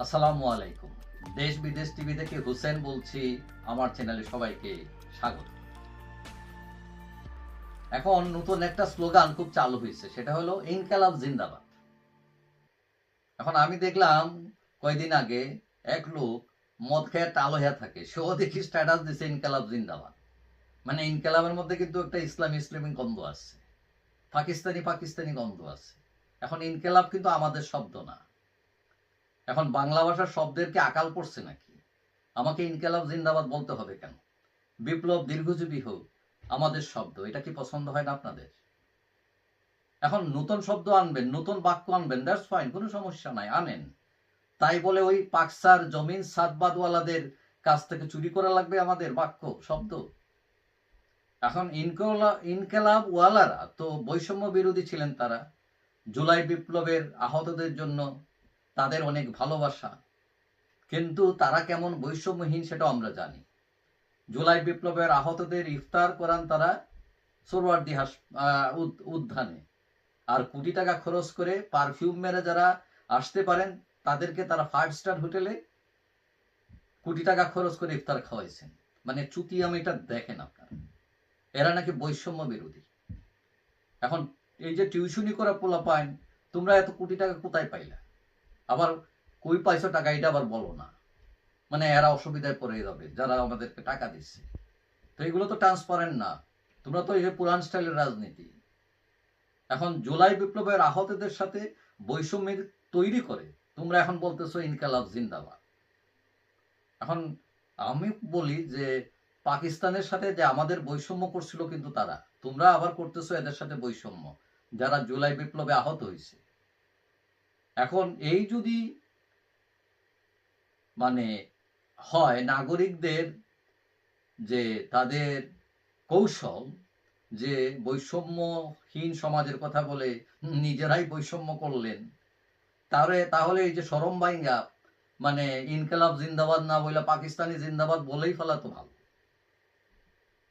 আসসালামু আলাইকুম। দেশ বিদেশ টিভি থেকে হুসেন বলছি। আমার চ্যানেলে সবাইকে স্বাগত। এখন নতুন একটা স্লোগান খুব চালু হয়েছে, সেটা হলো ইনকালাব জিন্দাবাদ। এখন আমি দেখলাম কয়দিন আগে এক লোক মদ খেয়ে টাল হইয়া থাকে, সেও দেখি স্ট্যাটাস দিছে ইনকালাব জিন্দাবাদ। মানে ইনকালাবের মধ্যে কিন্তু একটা ইসলামী ইসলামী গন্ধ আছে, পাকিস্তানি পাকিস্তানি গন্ধ আছে। এখন ইনকালাব কিন্তু আমাদের শব্দ না। এখন বাংলা ভাষার শব্দের কি আকাল পড়ছে নাকি? আমাকে ইনকালাব জিন্দাবাদ বলতে হবে কেন? বিপ্লব দীর্ঘজীবী হোক আমাদের শব্দ, এটা কি পছন্দ হয় না আপনাদের? এখন নতুন শব্দ আনবেন, নতুন বাক্য আনবেন, দ্যাটস ফাইন, কোনো সমস্যা নাই, আনেন। তাই বলে ওই পাকসার জমিন সাদবাদওয়ালাদের কাছ থেকে চুরি করা লাগবে আমাদের বাক্য শব্দ? এখন ইনকালাব ওয়ালারা তো বৈষম্য বিরোধী ছিলেন। তারা জুলাই বিপ্লবের আহতদের জন্য তাদের অনেক ভালোবাসা, কিন্তু তারা কেমন বৈষম্যহীন সেটা আমরা জানি। জুলাই বিপ্লবের আহতদের ইফতার করান তারা সোরওয়ার্দী উদ্যানে, আর কোটি টাকা খরচ করে পারফিউম মেরে যারা আসতে পারেন তাদেরকে তারা 5 স্টার হোটেলে কোটি টাকা খরচ করে ইফতার খাওয়াইছেন। মানে চুতিয়ামিটা দেখেন আপনারা। এরা নাকি বৈষম্য বিরোধী। এখন এই যে টিউশনি করা পোলাপাইন, তোমরা এত কোটি টাকা কোথায় পাইলা? আবার কই পাইছো টাকা এটা আবার বলো না। মানে এরা অসুবিধায় পড়ে যাবে যারা আমাদেরকে টাকা দিচ্ছে। তো এগুলো তো ট্রান্সপারেন্ট না। তোমরা তো এই যে পুরান স্টাইলের রাজনীতি। এখন জুলাই বিপ্লবের আহতদের সাথে বৈষম্যের তৈরি করে তোমরা এখন বলতেছো ইনকালাব জিন্দাবাদ। এখন আমি বলি যে পাকিস্তানের সাথে যে আমাদের বৈষম্য করছিল কিন্তু তারা, তোমরা আবার করতেছো এদের সাথে বৈষম্য যারা জুলাই বিপ্লবে আহত হয়েছে। এখন এই যদি মানে হয় নাগরিকদের যে তাদের কৌশল, যে বৈষম্যহীন সমাজের কথা বলে নিজেরাই বৈষম্য করলেন, তাহলে এই যে শরম বাইঙ্গা মানে ইনকালাব জিন্দাবাদ না বলে পাকিস্তানি জিন্দাবাদ বলেই ফেলা তো ভালো।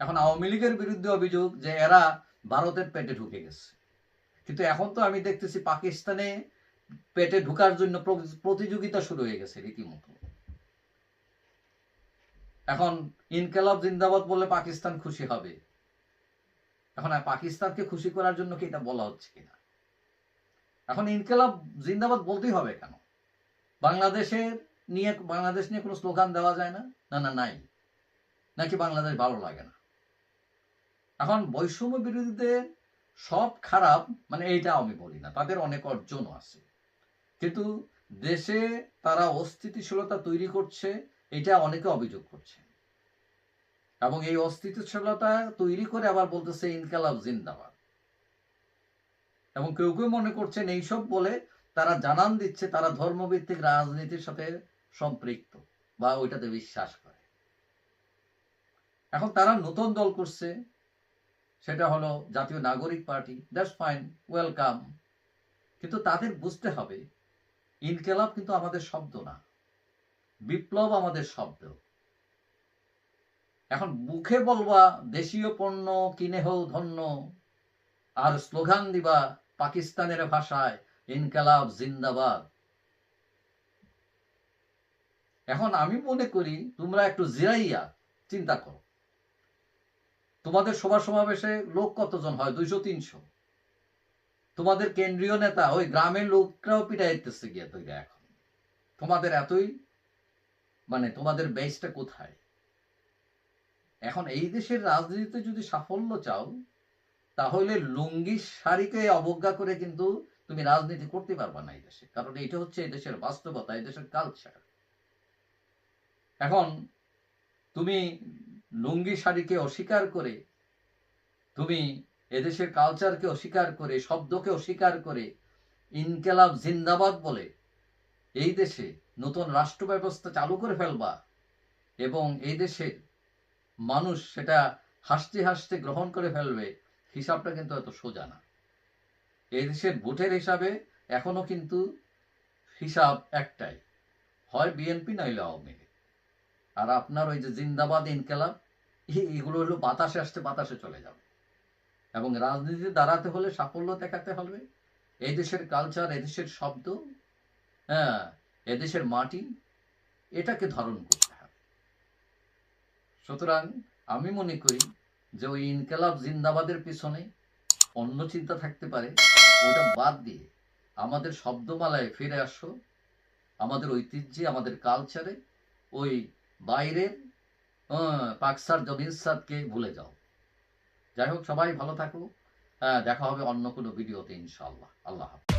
এখন আওয়ামী লীগের বিরুদ্ধে অভিযোগ যে এরা ভারতের পেটে ঢুকে গেছে, কিন্তু এখন তো আমি দেখতেছি পাকিস্তানে পেটে ঢুকার জন্য প্রতিযোগিতা শুরু হয়ে গেছে রীতিমতো। এখন ইনকালাব জিন্দাবাদ বললে পাকিস্তান খুশি হবে। এখন পাকিস্তানকে খুশি করার জন্য কি এটা বলা হচ্ছে কিনা? এখন ইনকালাব জিন্দাবাদ বলতেই হবে কেন? বাংলাদেশ নিয়ে কোনো স্লোগান দেওয়া যায় না? না না, নাই। নাকি বাংলাদেশ ভালো লাগে না? এখন বৈষম্য বিরোধীদের সব খারাপ মানে এইটা আমি বলি না, তাদের অনেক অর্জনও আছে, কিন্তু দেশে তারা অস্থিতিশীলতা তৈরি করছে, এটা অনেকে অভিযোগ করছে। এবং এই অস্থিতিশীলতা তৈরি করে আবার বলতেছে ইনকালাব জিন্দাবাদ। এবং কেউ কেউ মনে করছেন এইসব বলে তারা জানান দিচ্ছে তারা ধর্মভিত্তিক রাজনীতির সাথে সম্পৃক্ত বা ওইটাতে বিশ্বাস করে। এখন তারা নতুন দল করছে, সেটা হলো জাতীয় নাগরিক পার্টি, দ্যাটস ফাইন, ওয়েলকাম। কিন্তু তাদের বুঝতে হবে ইনকেলাব কিন্তু আমাদের শব্দ না, বিপ্লব আমাদের শব্দ। এখন মুখে বলবা দেশীয় পণ্য কিনে হও ধন্য, আর স্লোগান দিবা পাকিস্তানের ভাষায় ইনকালাব জিন্দাবাদ। এখন আমি মনে করি তোমরা একটু জিরাইয়া চিন্তা করো, তোমাদের সভা সমাবেশে লোক কতজন হয়? 200-300। তোমাদের কেন্দ্রীয় নেতা ওই গ্রামের লোকরাও পিটাইতেছে গিয়া তৈরি। এখন তোমাদের এতই মানে তোমাদের বেসটা কোথায়? এখন এই দেশের রাজনীতিতে যদি সাফল্য চাও তাহলে লুঙ্গি শাড়িকে অবজ্ঞা করে কিন্তু তুমি রাজনীতি করতে পারবা না এই দেশে, কারণ এটা হচ্ছে এই দেশের বাস্তবতা, এই দেশের কালচার। এখন তুমি লুঙ্গি শাড়িকে অস্বীকার করে, তুমি এদেশের কালচারকে অস্বীকার করে, শব্দকে অস্বীকার করে ইনকেলাব জিন্দাবাদ বলে এই দেশে নতুন রাষ্ট্র ব্যবস্থা চালু করে ফেলবা, এবং এই দেশের মানুষ সেটা হাসতে হাসতে গ্রহণ করে ফেলবে, হিসাবটা কিন্তু এত সোজা না। এই দেশের ভোটের হিসাবে এখনো কিন্তু হিসাব একটাই, হয় বিএনপি নইলে আওয়ামী লীগ। আর আপনার ওই যে জিন্দাবাদ ইনকেলাব এগুলো হলো বাতাসে আসতে বাতাসে চলে যাবে। এবং রাজনীতিতে দাঁড়াতে হলে, সাফল্য দেখাতে হবে, এই দেশের কালচার, এই দেশের শব্দ, হ্যাঁ, এদেশের মাটি, এটাকে ধারণ করতে হবে। সুতরাং আমি মনে করি যে ওই ইনকালাব জিন্দাবাদের পিছনে অন্য চিন্তা থাকতে পারে, ওটা বাদ দিয়ে আমাদের শব্দমালায় ফিরে আসো, আমাদের ঐতিহ্যে, আমাদের কালচারে, ওই বাইরের পাকসার জমিনসাদকে ভুলে যাও। যাই হোক, সবাই ভালো থাকো। দেখা হবে অন্য কোনো ভিডিওতে ইনশাআল্লাহ। আল্লাহ হাফেজ।